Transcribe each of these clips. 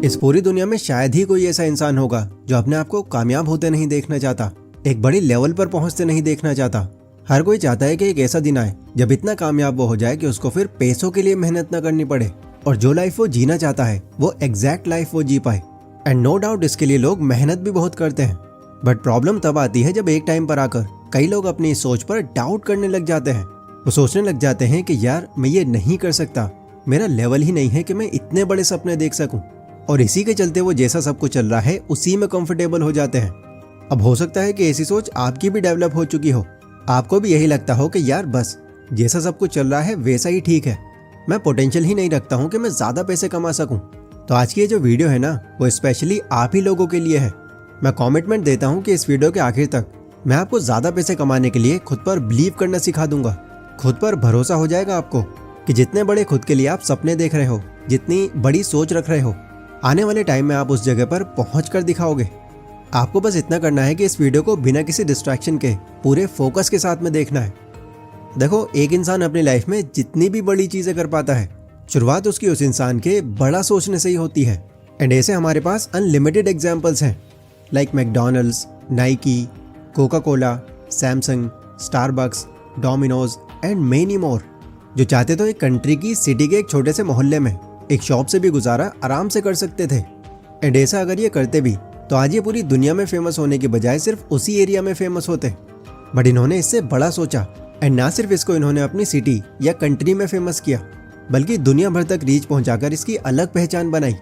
इस पूरी दुनिया में शायद ही कोई ऐसा इंसान होगा जो अपने आप को कामयाब होते नहीं देखना चाहता, एक बड़ी लेवल पर पहुंचते नहीं देखना चाहता। हर कोई चाहता है कि एक ऐसा दिन आए जब इतना कामयाब वो हो जाए कि उसको फिर पैसों के लिए मेहनत न करनी पड़े और जो लाइफ वो जीना चाहता है वो एग्जैक्ट लाइफ वो जी पाए। एंड नो डाउट इसके लिए लोग मेहनत भी बहुत करते हैं। बट प्रॉब्लम तब आती है जब एक टाइम पर आकर कई लोग अपनी इस सोच पर डाउट करने लग जाते हैं। वो सोचने लग जाते हैं कि यार मैं ये नहीं कर सकता, मेरा लेवल ही नहीं है कि मैं इतने बड़े सपने देख सकूं। और इसी के चलते वो जैसा सब कुछ चल रहा है उसी में कंफर्टेबल हो जाते हैं। अब हो सकता है कि ऐसी सोच आपकी भी डेवलप हो चुकी हो, आपको भी यही लगता हो कि यार बस जैसा सब कुछ चल रहा है वैसा ही ठीक है, मैं पोटेंशियल ही नहीं रखता हूँ कि मैं ज़्यादा पैसे कमा सकूँ। तो आज की ये जो वीडियो है ना वो स्पेशली आप ही लोगों के लिए है। मैं कमिटमेंट देता हूँ कि इस वीडियो के आखिर तक मैं आपको ज़्यादा पैसे कमाने के लिए खुद पर बिलीव करना सिखा दूंगा। खुद पर भरोसा हो जाएगा आपको कि जितने बड़े खुद के लिए आप सपने देख रहे हो, जितनी बड़ी सोच रख रहे हो, आने वाले टाइम में आप उस जगह पर पहुंच कर दिखाओगे। आपको बस इतना करना है कि इस वीडियो को बिना किसी डिस्ट्रैक्शन के पूरे फोकस के साथ में देखना है। देखो, एक इंसान अपनी लाइफ में जितनी भी बड़ी चीज़ें कर पाता है, शुरुआत उसकी उस इंसान के बड़ा सोचने से ही होती है। एंड ऐसे हमारे पास अनलिमिटेड एग्जाम्पल्स हैं, like McDonald's, Nike, Coca Cola, Samsung, Starbucks, Domino's and many more, जो चाहते तो एक कंट्री की सिटी के एक छोटे से मोहल्ले में एक शॉप से भी गुजारा आराम से कर सकते थे। एंड ऐसा अगर ये करते भी तो आज ये पूरी दुनिया में फेमस होने के बजाय सिर्फ उसी एरिया में फेमस होते। बट इन्होंने इससे बड़ा सोचा एंड ना सिर्फ इसको इन्होंने अपनी सिटी या कंट्री में फेमस किया बल्कि दुनिया भर तक रीच पहुंचाकर इसकी अलग पहचान बनाई।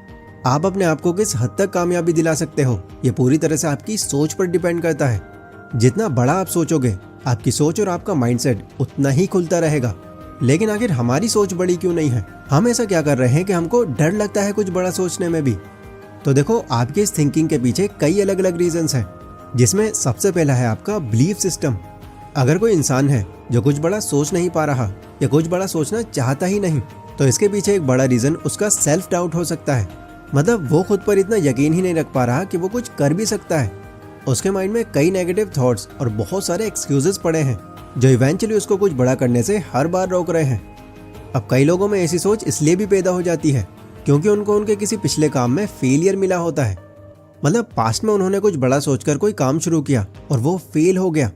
आप अपने आप को किस हद तक कामयाबी दिला सकते हो ये पूरी तरह से आपकी सोच पर डिपेंड करता है। जितना बड़ा आप सोचोगे आपकी सोच और आपका माइंडसेट उतना ही खुलता रहेगा। लेकिन आखिर हमारी सोच बड़ी क्यों नहीं है? हम ऐसा क्या कर रहे हैं कि हमको डर लगता है कुछ बड़ा सोचने में भी? तो देखो, आपके इस थिंकिंग के पीछे कई अलग अलग रीजंस हैं, जिसमें सबसे पहला है आपका बिलीफ सिस्टम। अगर कोई इंसान है जो कुछ बड़ा सोच नहीं पा रहा या कुछ बड़ा सोचना चाहता ही नहीं, तो इसके पीछे एक बड़ा रीजन उसका सेल्फ डाउट हो सकता है। मतलब वो खुद पर इतना यकीन ही नहीं रख पा रहा कि वो कुछ कर भी सकता है। उसके माइंड में कई नेगेटिव थॉट्स और बहुत सारे एक्सक्यूजेस पड़े हैं जो इवेंचुअली उसको कुछ बड़ा करने से हर बार रोक रहे हैं। अब कई लोगों में ऐसी सोच इसलिए भी पैदा हो जाती है क्योंकि उनको उनके किसी पिछले काम में फेलियर मिला होता है। मतलब पास्ट में उन्होंने कुछ बड़ा सोचकर कोई काम शुरू किया और वो फेल हो गया।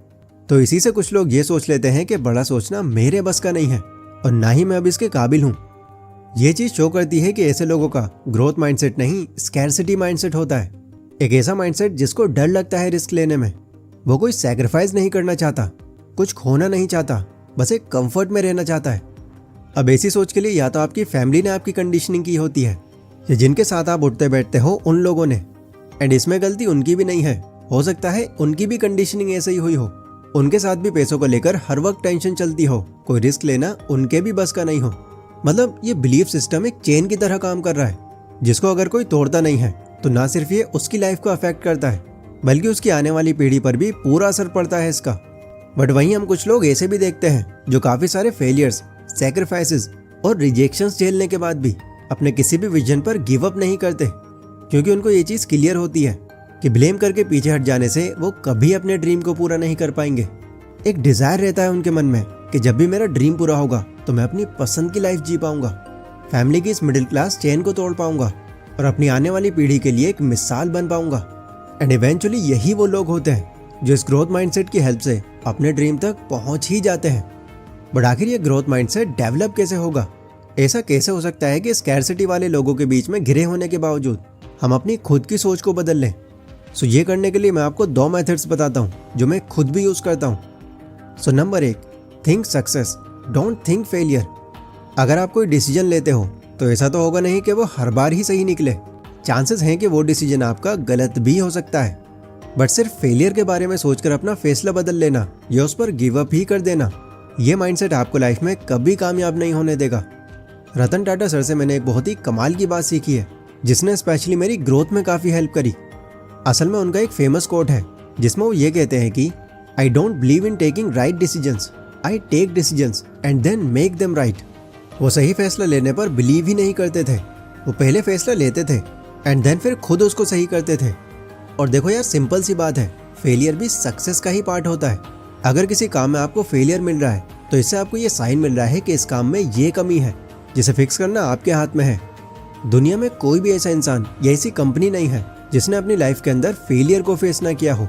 तो इसी से कुछ लोग ये सोच लेते हैं कि बड़ा सोचना मेरे बस का नहीं है और ना ही मैं अब इसके काबिल हूँ। ये चीज़ शो करती है कि ऐसे लोगों का ग्रोथ माइंडसेट नहीं, स्कैरसिटी माइंडसेट होता है। एक ऐसा माइंडसेट जिसको डर लगता है रिस्क लेने में। वो कोई सैक्रिफाइस नहीं करना चाहता, कुछ खोना नहीं चाहता, बस एक कंफर्ट में रहना चाहता है। अब ऐसी सोच के लिए या तो आपकी फैमिली ने आपकी कंडीशनिंग की होती है या जिनके साथ आप उठते बैठते हो उन लोगों ने। एंड इसमें गलती उनकी भी नहीं है, हो सकता है उनकी भी कंडीशनिंग ऐसे ही हुई हो। उनके साथ भी पैसों को लेकर हर वक्त टेंशन चलती हो, कोई रिस्क लेना उनके भी बस का नहीं हो। मतलब ये बिलीफ सिस्टम एक चेन की तरह काम कर रहा है, जिसको अगर कोई तोड़ता नहीं है तो ना सिर्फ ये उसकी लाइफ को अफेक्ट करता है बल्कि उसकी आने वाली पीढ़ी पर भी पूरा असर पड़ता है इसका। बट वहीं हम कुछ लोग ऐसे भी देखते हैं जो काफ़ी सारे फेलियर्स, सैक्रिफाइसेस और रिजेक्शंस झेलने के बाद भी अपने किसी भी विजन पर गिव अप नहीं करते, क्योंकि उनको ये चीज़ क्लियर होती है कि ब्लेम करके पीछे हट जाने से वो कभी अपने ड्रीम को पूरा नहीं कर पाएंगे। एक डिज़ायर रहता है उनके मन में कि जब भी मेरा ड्रीम पूरा होगा तो मैं अपनी पसंद की लाइफ जी पाऊंगा, फैमिली की इस मिडिल क्लास चेन को तोड़ पाऊंगा और अपनी आने वाली पीढ़ी के लिए एक मिसाल बन पाऊंगा। एंड इवेंचुअली यही वो लोग होते हैं जो इस ग्रोथ माइंडसेट की हेल्प से अपने ड्रीम तक पहुंच ही जाते हैं। बट आखिर ये ग्रोथ माइंडसेट डेवलप कैसे होगा? ऐसा कैसे हो सकता है कि स्कैरसिटी वाले लोगों के बीच में घिरे होने के बावजूद हम अपनी खुद की सोच को बदल लें? सो ये करने के लिए मैं आपको 2 मेथड्स बताता हूँ जो मैं खुद भी यूज़ करता हूँ। So number 1, think success, don't think failure. अगर आप कोई डिसीजन लेते हो तो ऐसा तो होगा नहीं कि वो हर बार ही सही निकले। चांसेस हैं कि वो डिसीजन आपका गलत भी हो सकता है। बट सिर्फ फेलियर के बारे में सोचकर अपना फैसला बदल लेना या उस पर गिव अप ही कर देना, ये माइंडसेट आपको लाइफ में कभी कामयाब नहीं होने देगा। रतन टाटा सर से मैंने एक बहुत ही कमाल की बात सीखी है जिसने स्पेशली मेरी ग्रोथ में काफ़ी हेल्प करी। असल में उनका एक फेमस कोट है जिसमें वो ये कहते हैं कि I don't believe in taking right decisions, I take decisions and then make them right. वो सही फैसला लेने पर बिलीव ही नहीं करते थे, वो पहले फैसला लेते थे एंड देन फिर खुद उसको सही करते थे। और देखो यार, सिंपल सी बात है, फेलियर भी सक्सेस का ही पार्ट होता है। अगर किसी काम में आपको फेलियर मिल रहा है तो इससे आपको ये साइन मिल रहा है कि इस काम में ये कमी है जिसे फिक्स करना आपके हाथ में है। दुनिया में कोई भी ऐसा इंसान या ऐसी कंपनी नहीं है जिसने अपनी लाइफ के अंदर फेलियर को फेस ना किया हो,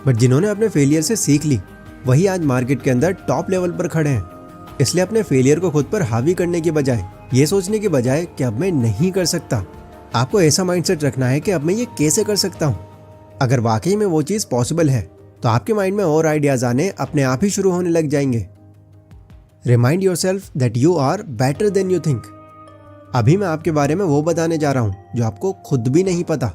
बट जिन्होंने अपने फेलियर से सीख ली वही आज मार्केट के अंदर टॉप लेवल पर खड़े हैं। इसलिए अपने फेलियर को खुद पर हावी करने की बजाय, ये सोचने की बजाय कि अब मैं नहीं कर सकता, आपको ऐसा माइंडसेट रखना है कि अब मैं ये कैसे कर सकता हूँ। अगर वाकई में वो चीज़ पॉसिबल है तो आपके माइंड में और आइडियाज आने अपने आप ही शुरू होने लग जाएंगे। Remind yourself that you are better than you think. अभी मैं आपके बारे में वो बताने जा रहा हूँ जो आपको खुद भी नहीं पता।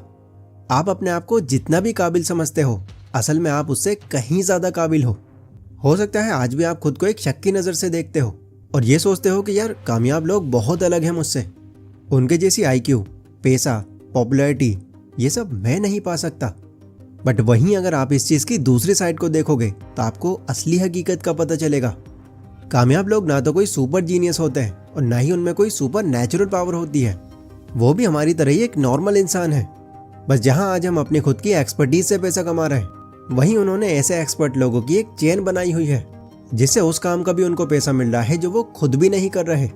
आप अपने आप को जितना भी काबिल समझते हो, असल में आप उससे कहीं ज़्यादा काबिल हो सकता है आज भी आप खुद को एक शक की नज़र से देखते हो और ये सोचते हो कि यार कामयाब लोग बहुत अलग हैं मुझसे, उनके जैसी IQ, पैसा, पॉपुलैरिटी ये सब मैं नहीं पा सकता। बट वहीं अगर आप इस चीज़ की दूसरी साइड को देखोगे तो आपको असली हकीकत का पता चलेगा। कामयाब लोग ना तो कोई सुपर जीनियस होते हैं और ना ही उनमें कोई सुपर नेचुरल पावर होती है। वो भी हमारी तरह ही एक नॉर्मल इंसान है। बस जहाँ आज हम अपनी खुद की एक्सपर्टीज से पैसा कमा रहे हैं, वहीं उन्होंने ऐसे एक्सपर्ट लोगों की एक चेन बनाई हुई है जिससे उस काम का भी उनको पैसा मिल रहा है जो वो खुद भी नहीं कर रहे।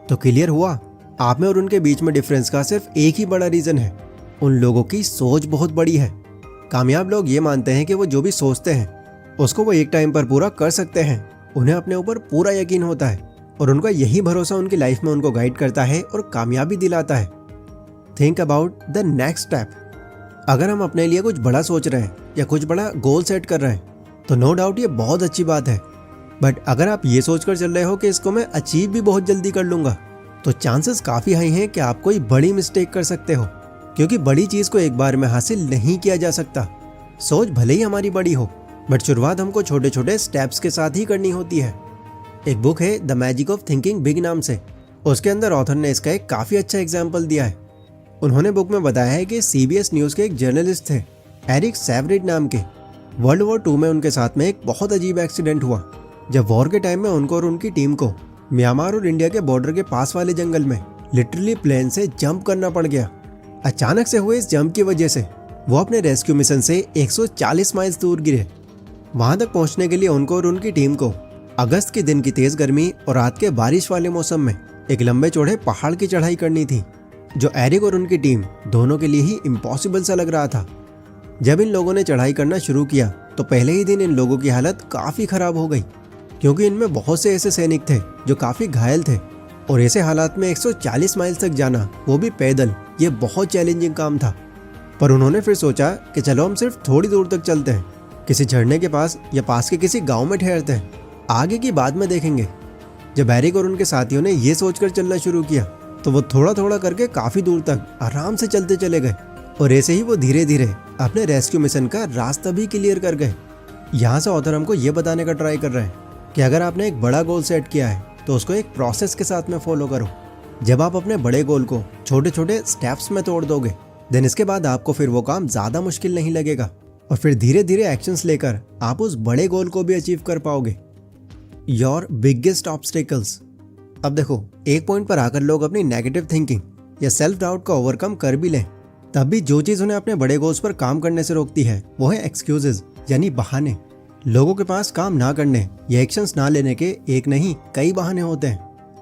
तो क्लियर हुआ, आप में और उनके बीच में डिफरेंस का सिर्फ एक ही बड़ा रीज़न है, उन लोगों की सोच बहुत बड़ी है। कामयाब लोग ये मानते हैं कि वो जो भी सोचते हैं उसको वो एक टाइम पर पूरा कर सकते हैं। उन्हें अपने ऊपर पूरा यकीन होता है और उनका यही भरोसा उनकी लाइफ में उनको गाइड करता है और कामयाबी दिलाता है। Think about the next step. अगर हम अपने लिए कुछ बड़ा सोच रहे हैं या कुछ बड़ा गोल सेट कर रहे हैं तो नो डाउट ये बहुत अच्छी बात है। बट अगर आप ये सोचकर चल रहे हो कि इसको मैं अचीव भी बहुत जल्दी कर लूँगा तो चांसेस काफ़ी हाई हैं कि आप कोई बड़ी मिस्टेक कर सकते हो, क्योंकि बड़ी चीज़ को एक बार में हासिल नहीं किया जा सकता। सोच भले ही हमारी बड़ी हो बट शुरुआत हमको छोटे छोटे स्टेप्स के साथ ही करनी होती है। एक बुक है the magic of thinking big नाम से, उसके अंदर ऑथर ने इसका एक काफ़ी अच्छा एग्जाम्पल दिया है। उन्होंने बुक में बताया है कि CBS न्यूज़ के एक जर्नलिस्ट थे एरिक सैवरिड नाम के। वर्ल्ड वॉर 2 में उनके साथ में एक बहुत अजीब एक्सीडेंट हुआ। जब वॉर के टाइम में उनको और उनकी टीम को म्यांमार और इंडिया के बॉर्डर के पास वाले जंगल में लिटरली प्लेन से जंप करना पड़ गया। अचानक से हुए इस जंप की वजह से वो अपने रेस्क्यू मिशन से 140 माइल्स दूर गिरे। वहां तक पहुंचने के लिए उनको और उनकी टीम को अगस्त के दिन की तेज गर्मी और रात के बारिश वाले मौसम में एक लंबे चौड़े पहाड़ की चढ़ाई करनी थी, जो एरिक और उनकी टीम दोनों के लिए ही इम्पॉसिबल सा लग रहा था। जब इन लोगों ने चढ़ाई करना शुरू किया तो पहले ही दिन इन लोगों की हालत काफ़ी ख़राब हो गई, क्योंकि इनमें बहुत से ऐसे सैनिक थे जो काफ़ी घायल थे और ऐसे हालात में 140 माइल्स तक जाना, वो भी पैदल, ये बहुत चैलेंजिंग काम था। पर उन्होंने फिर सोचा कि चलो हम सिर्फ थोड़ी दूर तक चलते हैं, किसी झरने के पास या पास के किसी गांव में ठहरते हैं, आगे की बाद में देखेंगे। जब एरिक और उनके साथियों ने ये सोचकर चलना शुरू किया तो वो थोड़ा थोड़ा करके काफ़ी दूर तक आराम से चलते चले गए और ऐसे ही वो धीरे धीरे अपने रेस्क्यू मिशन का रास्ता भी क्लियर कर गए। यहाँ से ऑथर हमको ये बताने का ट्राई कर रहे हैं कि अगर आपने एक बड़ा गोल सेट किया है तो उसको एक प्रोसेस के साथ में फॉलो करो। जब आप अपने बड़े गोल को छोटे छोटे स्टेप्स में तोड़ दोगे देन इसके बाद आपको फिर वो काम ज़्यादा मुश्किल नहीं लगेगा और फिर धीरे धीरे एक्शंस लेकर आप उस बड़े गोल को भी अचीव कर पाओगे। Your biggest obstacles. अब देखो, एक पॉइंट पर आकर लोग अपनी नेगेटिव थिंकिंग या सेल्फ डाउट को ओवरकम कर भी लें, तब भी जो चीज़ उन्हें अपने बड़े गोल्स पर काम करने से रोकती है वो है एक्सक्यूजेज, यानी बहाने। लोगों के पास काम ना करने या एक्शंस ना लेने के एक नहीं कई बहाने होते हैं,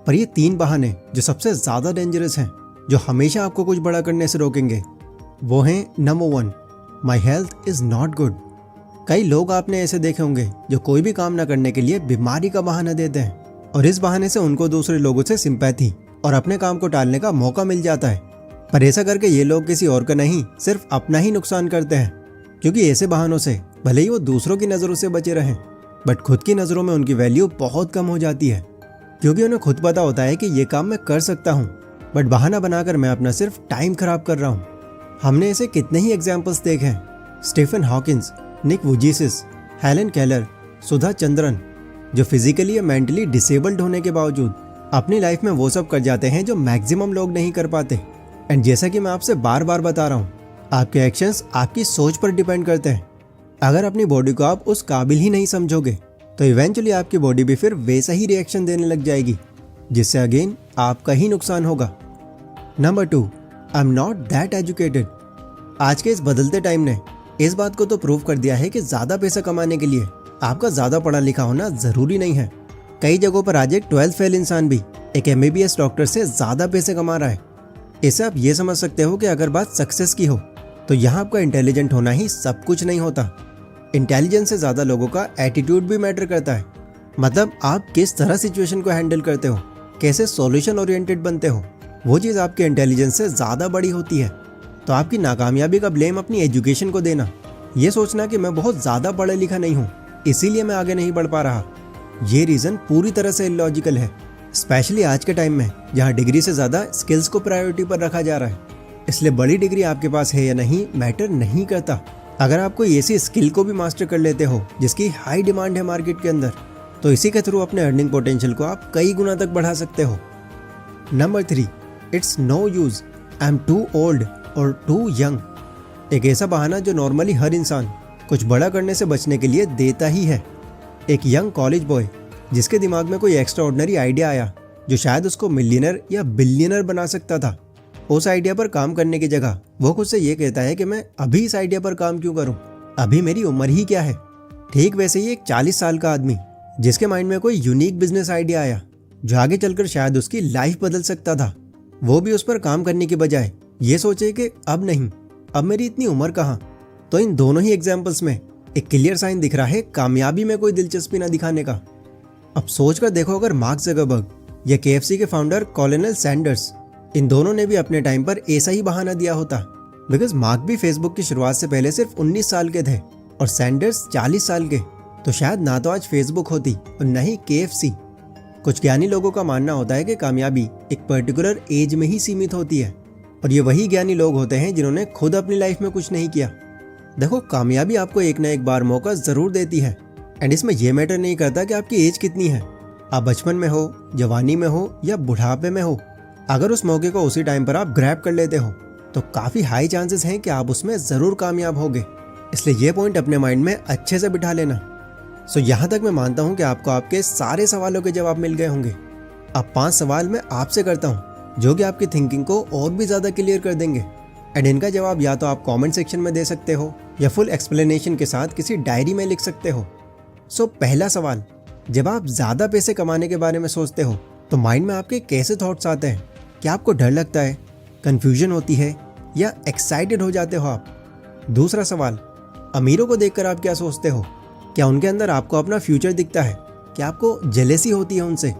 पर ये 3 बहाने जो सबसे ज़्यादा डेंजरस हैं, जो हमेशा आपको कुछ बड़ा करने से रोकेंगे, वो हैं number 1, my health is not good. कई लोग आपने ऐसे देखे होंगे जो कोई भी काम ना करने के लिए बीमारी का बहाना देते हैं और इस बहाने से उनको दूसरे लोगों से सिंपैथी और अपने काम को टालने का मौका मिल जाता है। पर ऐसा करके ये लोग किसी और का नहीं, सिर्फ अपना ही नुकसान करते हैं, क्योंकि ऐसे बहानों से भले ही वो दूसरों की नज़रों से बचे रहें बट खुद की नज़रों में उनकी वैल्यू बहुत कम हो जाती है, क्योंकि उन्हें खुद पता होता है कि ये काम मैं कर सकता हूँ बट बहाना बनाकर मैं अपना सिर्फ टाइम खराब कर रहा हूँ। हमने ऐसे कितने ही एग्जाम्पल्स देखे हैं। स्टीफन हॉकिंस, निक वुजीसिस, हेलन केलर, सुधा चंद्रन, जो फिजिकली या मेंटली डिसेबल्ड होने के बावजूद अपनी लाइफ में वो सब कर जाते हैं जो मैक्सिमम लोग नहीं कर पाते। एंड जैसा कि मैं आपसे बार बार बता रहा हूँ, आपके एक्शंस आपकी सोच पर डिपेंड करते हैं। अगर अपनी बॉडी को आप उस काबिल ही नहीं समझोगे तो इवेंचुअली आपकी बॉडी भी फिर वैसा ही रिएक्शन देने लग जाएगी, जिससे अगेन आपका ही नुकसान होगा। Number 2, I am not that educated. आज के इस बदलते टाइम ने इस बात को तो प्रूव कर दिया है कि ज़्यादा पैसा कमाने के लिए आपका ज़्यादा पढ़ा लिखा होना ज़रूरी नहीं है। कई जगहों पर आज एक 12th फेल इंसान भी एक MBBS डॉक्टर से ज़्यादा पैसे कमा रहा है। इससे आप ये समझ सकते हो कि अगर बात सक्सेस की हो तो यहाँ आपका इंटेलिजेंट होना ही सब कुछ नहीं होता। इंटेलिजेंस से ज़्यादा लोगों का एटीट्यूड भी मैटर करता है। मतलब आप किस तरह सिचुएशन को हैंडल करते हो, कैसे सॉल्यूशन ओरिएंटेड बनते हो, वो चीज़ आपके इंटेलिजेंस से ज़्यादा बड़ी होती है। तो आपकी नाकामयाबी का ब्लेम अपनी एजुकेशन को देना, ये सोचना कि मैं बहुत ज़्यादा पढ़ा लिखा नहीं हूँ इसीलिए मैं आगे नहीं बढ़ पा रहा, ये रीज़न पूरी तरह से इलॉजिकल है। स्पेशली आज के टाइम में जहाँ डिग्री से ज़्यादा स्किल्स को प्रायोरिटी पर रखा जा रहा है। इसलिए बड़ी डिग्री आपके पास है या नहीं मैटर नहीं करता। अगर आप कोई ऐसी स्किल को भी मास्टर कर लेते हो जिसकी हाई डिमांड है मार्केट के अंदर, तो इसी के थ्रू अपने अर्निंग पोटेंशियल को आप कई गुना तक बढ़ा सकते हो। Number 3, it's no use, I am too old और टू यंग। एक ऐसा बहाना जो नॉर्मली हर इंसान कुछ बड़ा करने से बचने के लिए देता ही है। एक यंग कॉलेज बॉय जिसके दिमाग में कोई एक्स्ट्रा ऑर्डिनरी आइडिया आया जो शायद उसको मिलियनर या बिलियनर बना सकता था, उस आइडिया पर काम करने की जगह वो खुद से ये कहता है कि मैं अभी इस आइडिया पर काम क्यों करूं, अभी मेरी उम्र ही क्या है। ठीक वैसे ही एक 40 साल का आदमी जिसके माइंड में कोई यूनिक बिजनेस आइडिया आया जो आगे चलकर शायद उसकी लाइफ बदल सकता था, वो भी उस पर काम करने की बजाय ये सोचे कि अब नहीं, अब मेरी इतनी उम्र कहाँ। तो इन दोनों ही एग्जाम्पल्स में एक क्लियर साइन दिख रहा है कामयाबी में कोई दिलचस्पी न दिखाने का। अब सोच कर देखो, अगर मार्क ज़करबर्ग या KFC के फाउंडर कॉलोनेल सैंडर्स, इन दोनों ने भी अपने टाइम पर ऐसा ही बहाना दिया होता। बिकॉज मार्क भी फेसबुक की शुरुआत से पहले सिर्फ 19 साल के थे और सैंडर्स 40 साल के, तो शायद ना तो आज फेसबुक होती और न ही KFC। कुछ ज्ञानी लोगों का मानना होता है कि कामयाबी एक पर्टिकुलर एज में ही सीमित होती है, और ये वही ज्ञानी लोग होते हैं जिन्होंने खुद अपनी लाइफ में कुछ नहीं किया। देखो, कामयाबी आपको एक ना एक बार मौका ज़रूर देती है, एंड इसमें यह मैटर नहीं करता कि आपकी एज कितनी है, आप बचपन में हो, जवानी में हो या बुढ़ापे में हो। अगर उस मौके को उसी टाइम पर आप ग्रैब कर लेते हो तो काफ़ी हाई चांसेस हैं कि आप उसमें ज़रूर कामयाब होगे। इसलिए ये पॉइंट अपने माइंड में अच्छे से बिठा लेना। सो यहाँ तक मैं मानता हूँ कि आपको आपके सारे सवालों के जवाब मिल गए होंगे। अब 5 सवाल मैं आपसे करता हूँ जो कि आपकी थिंकिंग को और भी ज़्यादा क्लियर कर देंगे, एंड इनका जवाब या तो आप कमेंट सेक्शन में दे सकते हो या फुल एक्सप्लेनेशन के साथ किसी डायरी में लिख सकते हो। सो पहला सवाल, जब आप ज़्यादा पैसे कमाने के बारे में सोचते हो तो माइंड में आपके कैसे थॉट्स आते हैं? क्या आपको डर लगता है, कन्फ्यूजन होती है या एक्साइटेड हो जाते हो आप? दूसरा सवाल, अमीरों को देखकर आप क्या सोचते हो? क्या उनके अंदर आपको अपना फ्यूचर दिखता है? क्या आपको जेलेसी होती है उनसे,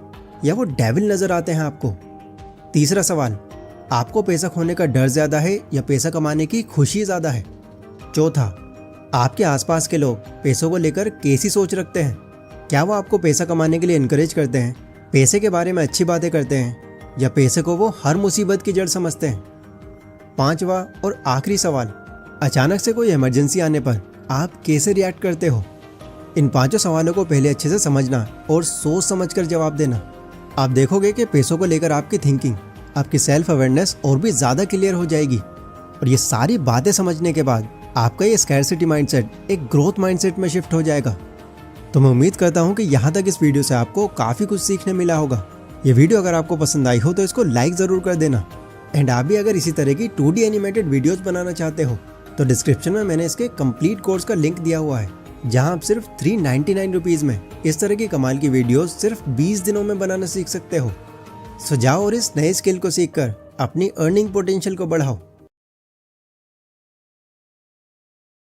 या वो डेविल नज़र आते हैं आपको? तीसरा सवाल, आपको पैसा खोने का डर ज़्यादा है या पैसा कमाने की खुशी ज़्यादा है? चौथा, आपके आसपास के लोग पैसों को लेकर कैसी सोच रखते हैं? क्या वो आपको पैसा कमाने के लिए इनकरेज करते हैं, पैसे के बारे में अच्छी बातें करते हैं, या पैसे को वो हर मुसीबत की जड़ समझते हैं? पांचवा और आखिरी सवाल, अचानक से कोई इमरजेंसी आने पर आप कैसे रिएक्ट करते हो? इन 5 सवालों को पहले अच्छे से समझना और सोच समझकर जवाब देना। आप देखोगे कि पैसों को लेकर आपकी थिंकिंग, आपकी सेल्फ अवेयरनेस और भी ज़्यादा क्लियर हो जाएगी। और ये सारी बातें समझने के बाद आपका ये स्कैरसिटी माइंडसेट एक ग्रोथ माइंडसेट में शिफ्ट हो जाएगा। तो मैं उम्मीद करता हूँ कि यहाँ तक इस वीडियो से आपको काफ़ी कुछ सीखने मिला होगा। ये वीडियो अगर आपको पसंद आई हो तो इसको लाइक ज़रूर कर देना, एंड आप भी अगर इसी तरह की 2D एनिमेटेड वीडियोस बनाना चाहते हो तो डिस्क्रिप्शन में मैंने इसके कंप्लीट कोर्स का लिंक दिया हुआ है, जहां आप सिर्फ 399 रुपीज़ में इस तरह की कमाल की वीडियोस सिर्फ 20 दिनों में बनाना सीख सकते हो। सो जाओ और इस नए स्किल को सीखकर अपनी अर्निंग पोटेंशियल को बढ़ाओ।